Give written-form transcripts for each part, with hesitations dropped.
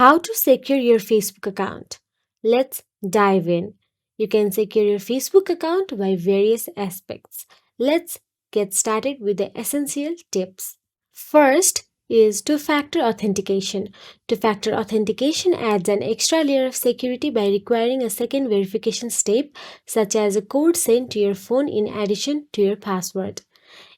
How to secure your Facebook account? Let's dive in. You can secure your Facebook account by various aspects. Let's get started with the essential tips. First is two factor authentication. Two factor authentication adds an extra layer of security by requiring a second verification step, such as a code sent to your phone in addition to your password.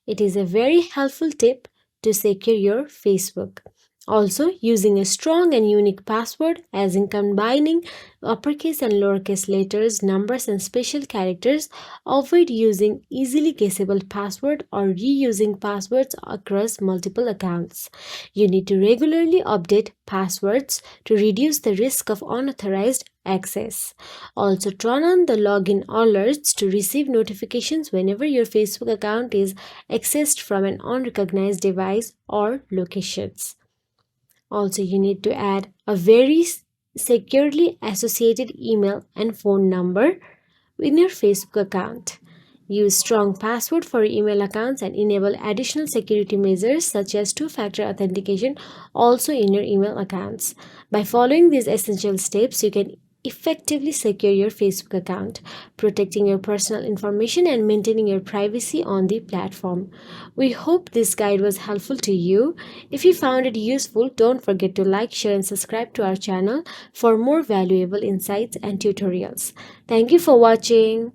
It is a very helpful tip to secure your Facebook. Also, using a strong and unique password, as in combining uppercase and lowercase letters, numbers, and special characters. Avoid using easily guessable password or reusing passwords across multiple accounts. You need to regularly update passwords to reduce the risk of unauthorized access. Also, turn on the login alerts to receive notifications whenever your Facebook account is accessed from an unrecognized device or locations. Also, you need to add a very securely associated email and phone number in your Facebook account. Use strong password for email accounts and enable additional security measures such as two-factor authentication also in your email accounts. By following these essential steps, you can effectively secure your Facebook account, protecting your personal information and maintaining your privacy on the platform. We hope this guide was helpful to you. If you found it useful, don't forget to like, share and subscribe to our channel for more valuable insights and tutorials. Thank you for watching.